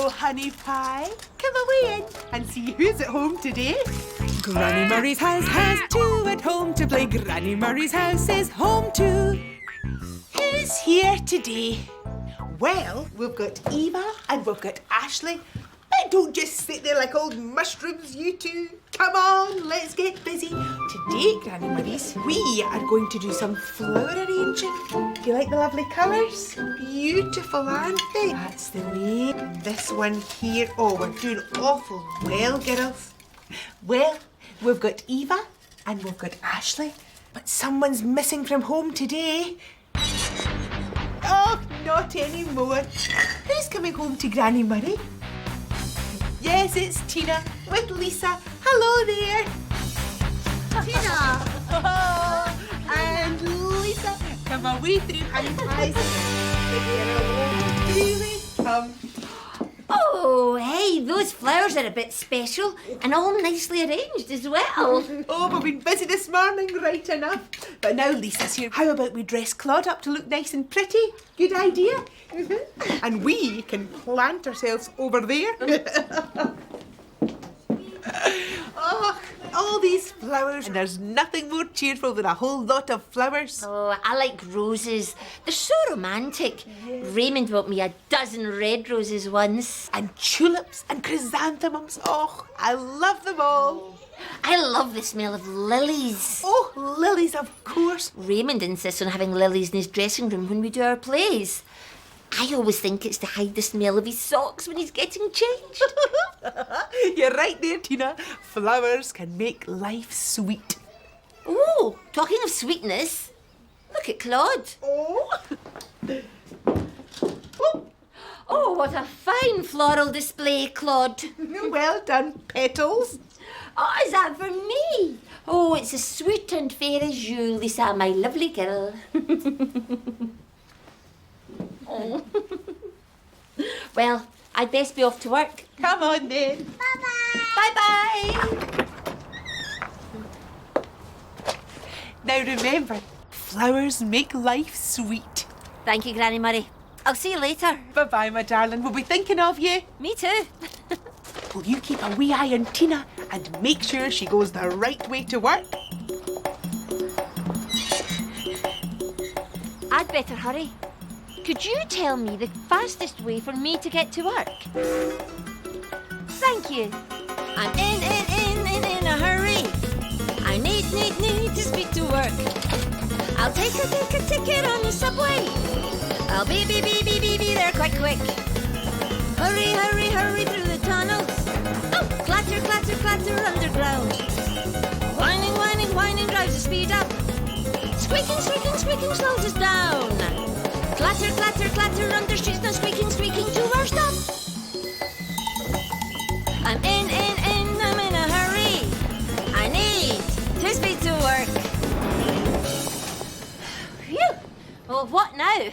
Hello, honey pie. Come away in and see who's at home today. Granny Murray's house has two at home to play. Granny Murray's house is home too. Who's here today? Well, we've got Eva and we've got Ashley. But don't just sit there like old mushrooms, you two. Come on, let's get busy. Today, Granny Murray's, we are going to do some flower arranging. Do you like the lovely colours? Beautiful, aren't they? That's the way. This one here. Oh, we're doing awful well, girls. Well, we've got Eva and we've got Ashley. But someone's missing from home today. Oh, not anymore. Who's coming home to Granny Murray? Yes, it's Tina with Lisa. Hello there. Tina. Oh, and Lisa. Come away through honey pies. Really come. Oh, hey, those flowers are a bit special and all nicely arranged as well. Oh, we've been busy this morning, right enough. But now Lisa's here. How about we dress Claude up to look nice and pretty? Good idea. And we can plant ourselves over there. Oh, all these flowers. And there's nothing more cheerful than a whole lot of flowers. Oh, I like roses. They're so romantic. Raymond bought me a dozen red roses once. And tulips and chrysanthemums. Oh, I love them all. I love the smell of lilies. Oh, lilies, of course. Raymond insists on having lilies in his dressing room when we do our plays. I always think it's to hide the smell of his socks when he's getting changed. You're right there, Tina. Flowers can make life sweet. Oh, talking of sweetness, look at Claude. Oh. Oh, what a fine floral display, Claude. Well done, petals. Oh, is that for me? Oh, it's as sweet and fair as you, Lisa, my lovely girl. Oh. Well, I'd best be off to work. Come on then. Bye-bye. Bye-bye. Now remember, flowers make life sweet. Thank you, Granny Murray. I'll see you later. Bye-bye, my darling. We'll be thinking of you. Me too. Will you keep a wee eye on Tina and make sure she goes the right way to work? I'd better hurry. Could you tell me the fastest way for me to get to work? Thank you. I'm in a hurry. I need to speed to work. I'll take a ticket on the subway. I'll be there quite quick. Hurry through the tunnels. Oh, clatter underground. Whining drives the speed up. Squeaking slows us down. Clatter under streets, now squeaking to our stop. I'm in a hurry. I need to speed to work. Phew. Well, what now?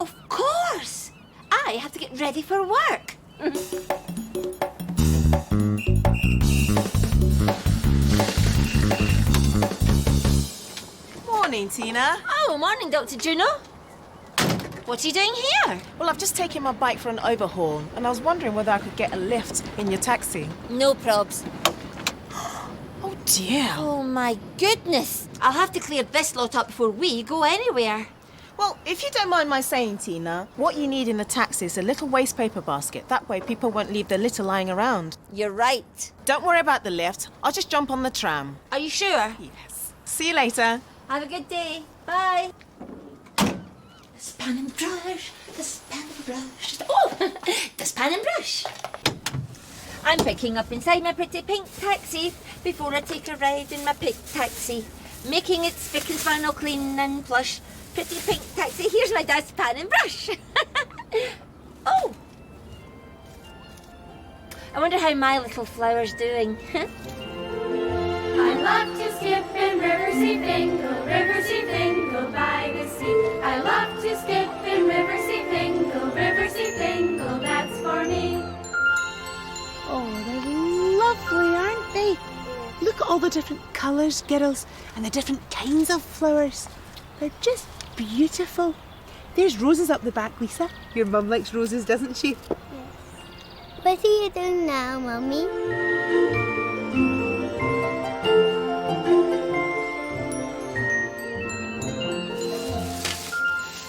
Of course! I have to get ready for work. Morning, Tina. Oh, morning, Dr. Juno. What are you doing here? Well, I've just taken my bike for an overhaul, and I was wondering whether I could get a lift in your taxi. No probs. Oh, dear. Oh, my goodness. I'll have to clear this lot up before we go anywhere. Well, if you don't mind my saying, Tina, what you need in the taxi is a little waste paper basket. That way people won't leave their litter lying around. You're right. Don't worry about the lift. I'll just jump on the tram. Are you sure? Yes. See you later. Have a good day. Bye. The span and brush, the span and brush. Oh, the span and brush. I'm picking up inside my pretty pink taxi before I take a ride in my pink taxi. Making it spick and span all clean and plush. Pretty pink taxi, here's my dustpan and brush. Oh! I wonder how my little flower's doing. I love to skip in Riverseafingal by the sea. I love to skip in Riverseafingal, that's for me. Oh, they're lovely, aren't they? Look at all the different colours, girls, and the different kinds of flowers. They're just beautiful. There's roses up the back, Lisa. Your mum likes roses, doesn't she? Yes. What are you doing now, Mummy?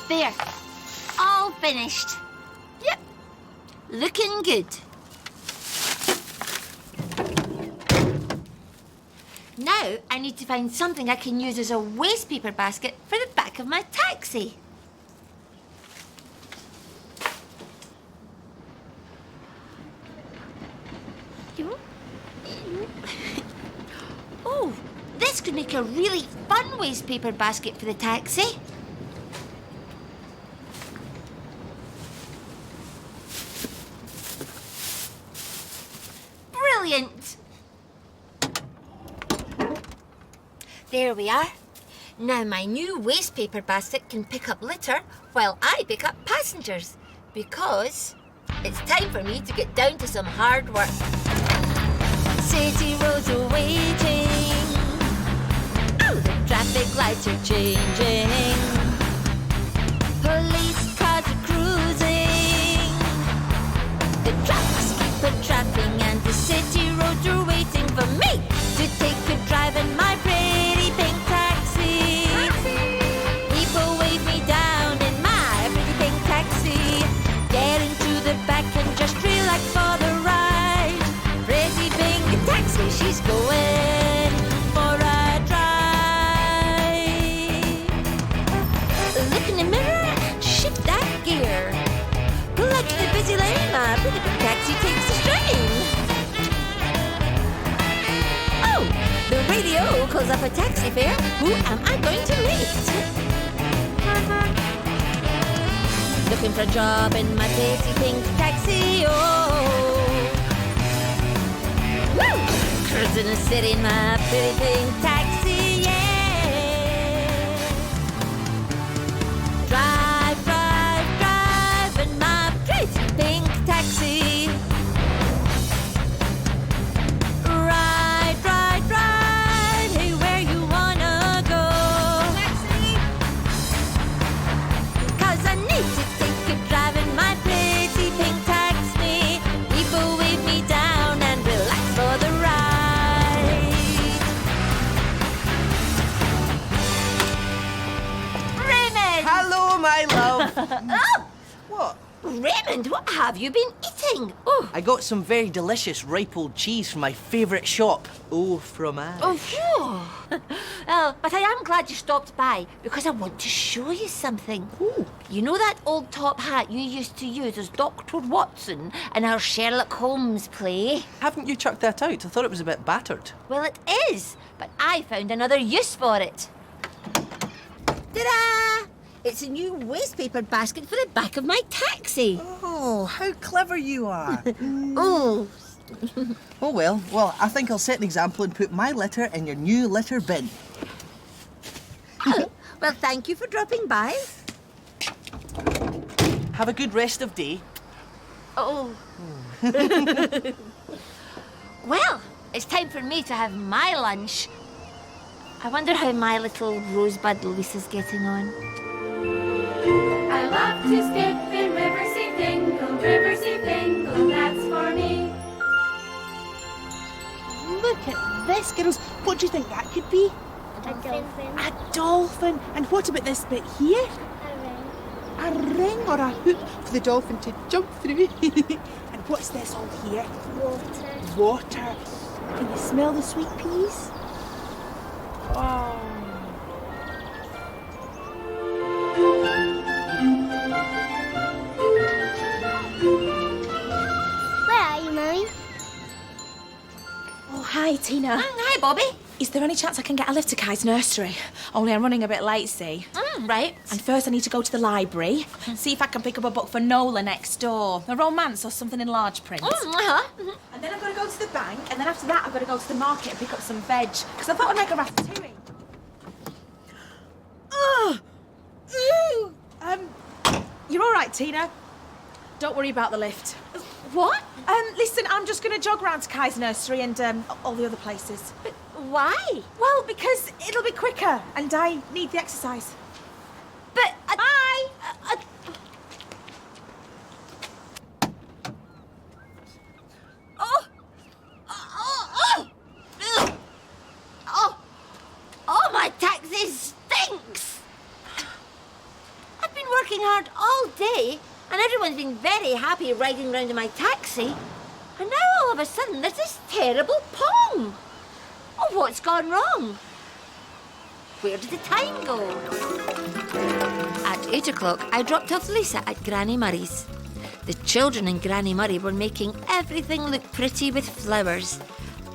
There. All finished. Yep. Looking good. Now I need to find something I can use as a waste paper basket for the back of my taxi. Oh, this could make a really fun waste paper basket for the taxi. Brilliant! There we are. Now my new waste paper basket can pick up litter while I pick up passengers, because it's time for me to get down to some hard work. City roads are waiting. Oh, the traffic lights are changing. Police cars are cruising. The trucks keep a-trapping and the city roads are waiting for me to take a drive in my pretty pink taxi. People wave me down in my pretty pink taxi. Get into the back and just relax for the ride. Pretty pink taxi, she's going for a drive. Look in the mirror, shift that gear. Pull out to the busy lane, my pretty pink taxi takes the strain. Oh, the radio calls up a taxi fare. Who am I going to meet? Looking for a job in my pretty pink taxi, oh. Woo! Cruising the city in my pretty pink taxi, yeah. Drive, drive, drive in my pretty pink taxi. Ride, ride, ride, hey, where you wanna go? Taxi! 'Cause I need to take a drive in my pretty pink taxi. People wave me down and relax for the ride. Raymond! Hello, my love. Oh! What? Raymond, what have you been eating? Oh, I got some very delicious ripe old cheese from my favourite shop. Oh, fromage. oh, phew. Oh, but I am glad you stopped by because I want to show you something. Ooh. You know that old top hat you used to use as Dr. Watson in our Sherlock Holmes play? Haven't you chucked that out? I thought it was a bit battered. Well, it is, but I found another use for it. Ta-da! It's a new waste paper basket for the back of my taxi. Oh, how clever you are. Oh, Oh, well, I think I'll set an example and put my litter in your new litter bin. well, thank you for dropping by. Have a good rest of day. Oh. Well, it's time for me to have my lunch. I wonder how my little rosebud Lisa's getting on. I love to skip in Riverseafingal, Riverseafingal, that's for me. Look at this, girls. What do you think that could be? A dolphin. A dolphin. And what about this bit here? A ring or a hoop for the dolphin to jump through. And what's this all here? Water. Water. Can you smell the sweet peas? Oh. Where are you, Mummy? Oh, hi, Tina. Hi, Bobby. Is there any chance I can get a lift to Kai's nursery? Only I'm running a bit late, see. Right. And first I need to go to the library, see if I can pick up a book for Nola next door. A romance or something in large print. And then I've got to go to the bank, and then after that I've got to go to the market and pick up some veg. Because I thought I'd make a ratatouille. Ugh! Ooh! You're all right, Tina? Don't worry about the lift. What? Listen, I'm just going to jog round to Kai's nursery and all the other places. But why? Well, because it'll be quicker, and I need the exercise. But... Bye! all day, and everyone's been very happy riding round in my taxi. And now all of a sudden there's this terrible pong. Oh, what's gone wrong? Where did the time go? At 8 o'clock, I dropped off Lisa at Granny Murray's. The children in Granny Murray were making everything look pretty with flowers.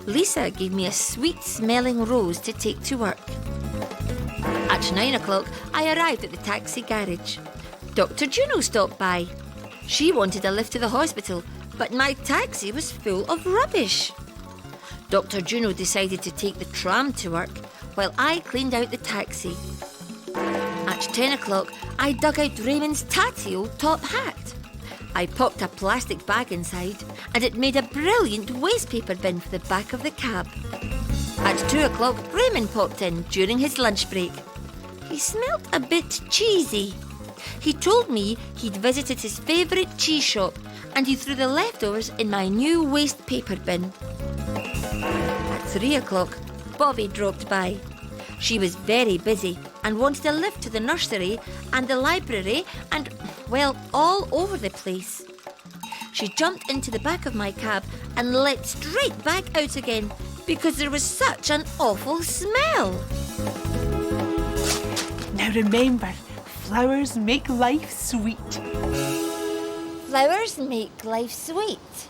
Lisa gave me a sweet-smelling rose to take to work. At 9 o'clock, I arrived at the taxi garage. Dr. Juno stopped by. She wanted a lift to the hospital, but my taxi was full of rubbish. Dr. Juno decided to take the tram to work, while I cleaned out the taxi. At 10 o'clock, I dug out Raymond's tatty old top hat. I popped a plastic bag inside, and it made a brilliant wastepaper bin for the back of the cab. At 2 o'clock, Raymond popped in during his lunch break. He smelt a bit cheesy. He told me he'd visited his favourite cheese shop, and he threw the leftovers in my new wastepaper bin. At 3 o'clock, Bobby dropped by. She was very busy and wanted a lift to the nursery and the library and, well, all over the place. She jumped into the back of my cab and leapt straight back out again because there was such an awful smell. Now remember, flowers make life sweet. Flowers make life sweet.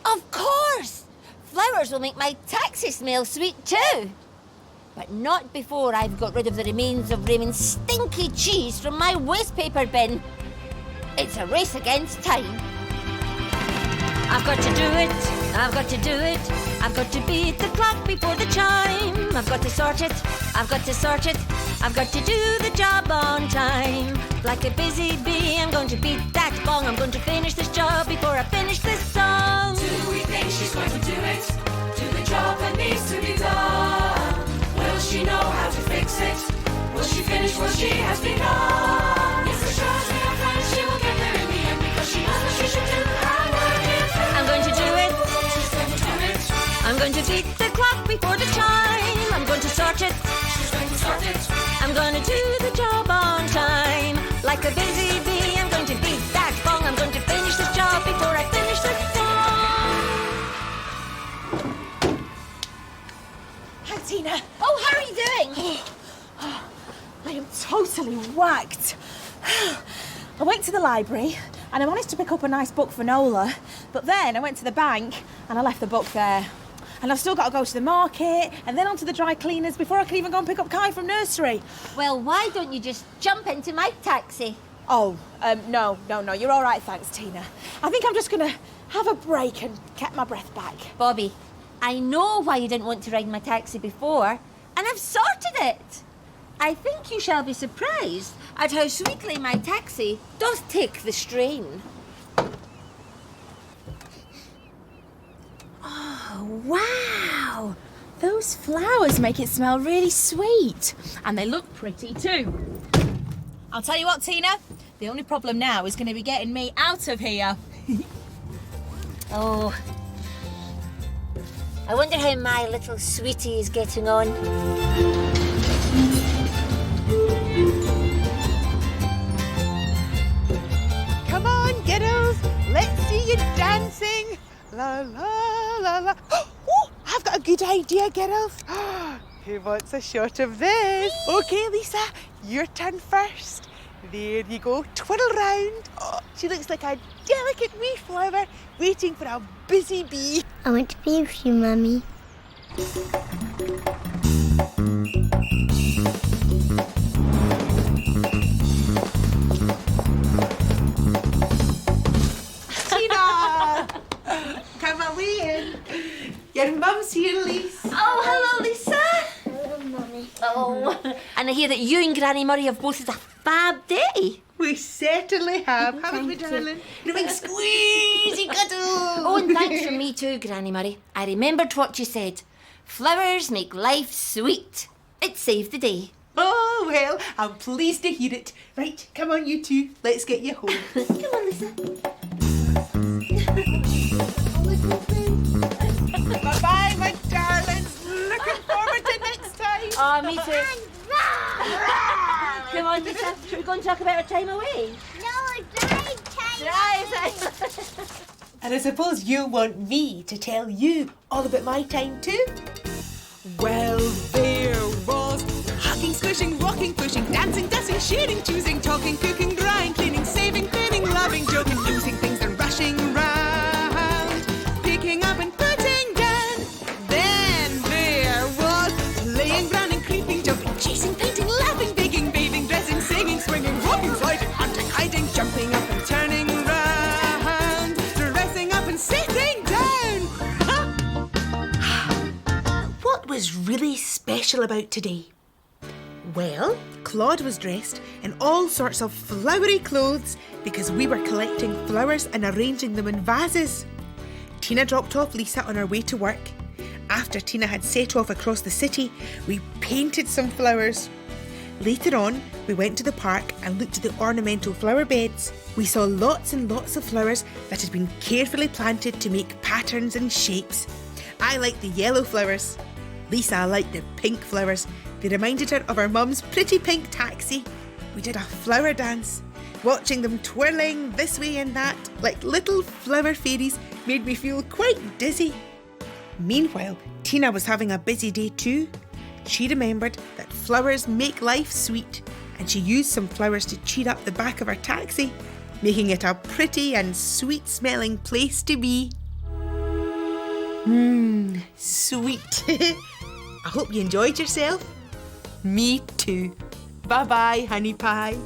Of course! Flowers will make my taxi smell sweet too. But not before I've got rid of the remains of Raymond's stinky cheese from my wastepaper bin. It's a race against time. I've got to do it, I've got to do it. I've got to beat the clock before the chime. I've got to sort it, I've got to sort it. I've got to do the job on time. Like a busy bee, I'm going to beat that gong. I'm going to finish this job before I finish this song. Do we think she's going to do it? Do the job that needs to be done? Will she know how to fix it? Will she finish what she has begun? Yes, for sure, she has plans. She will get there in the end because she knows what she should do. Her work is done. I'm going to do it. She's going to do it. I'm going to beat the clock before the chime. I'm going to sort it. She's going to sort it. I'm going to do the job on time. Like a busy bee, I'm going to beat that gong. I'm going to finish this job before I finish this song. Hi, Tina. Oh, how are you doing? I am totally whacked. I went to the library and I managed to pick up a nice book for Nola, but then I went to the bank and I left the book there. And I've still got to go to the market and then onto the dry cleaners before I can even go and pick up Kai from nursery. Well, why don't you just jump into my taxi? Oh, no, you're all right, thanks, Tina. I think I'm just going to have a break and get my breath back. Bobby, I know why you didn't want to ride my taxi before, and I've sorted it. I think you shall be surprised at how sweetly my taxi does take the strain. Oh, wow! Those flowers make it smell really sweet. And they look pretty too. I'll tell you what, Tina, the only problem now is going to be getting me out of here. Oh, I wonder how my little sweetie is getting on. Come on, kiddos. Let's see you dancing. La, la, la, la. Oh, I've got a good idea, kiddos. Who wants a shot of this? Okay, Lisa, your turn first. There you go. Twirl round. Oh, she looks like a delicate wee flower waiting for a busy bee. I want to be with you, Mummy. Tina! Come away in. Your mum's here, Lisa. Oh, hello, Lisa. Hello, Mummy. Oh, and I hear that you and Granny Murray have both had a fab day. We certainly have, haven't we, darling? The big squeezy cuddle. Oh, and thanks from me too, Granny Murray. I remembered what you said. Flowers make life sweet. It saved the day. Oh, well, I'm pleased to hear it. Right, come on, you two. Let's get you home. Come on, Lisa. Bye-bye, my darlings. Looking forward to next time. Oh, me too. Come on, on, Lisa. Should we go and talk about our time away? No, drive time. Right. And I suppose you want me to tell you all about my time too? Well, there was hugging, squishing, rocking, pushing, dancing, dusting, shading, choosing, talking, cooking, drying, cleaning, saving, pinning, loving, joking, losing things and rushing round, picking up and putting down. Then there was playing, running, creeping, jumping, chasing, painting, laughing, baking, bathing, dressing, singing, swinging, walking, sliding, hunting, hiding, jumping up and turning round, dressing up and sitting down. What was really special about today? Well, Claude was dressed in all sorts of flowery clothes because we were collecting flowers and arranging them in vases. Tina dropped off Lisa on our way to work. After Tina had set off across the city, we painted some flowers. Later on, we went to the park and looked at the ornamental flower beds. We saw lots and lots of flowers that had been carefully planted to make patterns and shapes. I liked the yellow flowers. Lisa liked the pink flowers. They reminded her of her mum's pretty pink taxi. We did a flower dance. Watching them twirling this way and that like little flower fairies made me feel quite dizzy. Meanwhile, Tina was having a busy day too. She remembered that flowers make life sweet, and she used some flowers to cheer up the back of her taxi, making it a pretty and sweet-smelling place to be. Sweet. I hope you enjoyed yourself. Me too. Bye-bye, honey pie.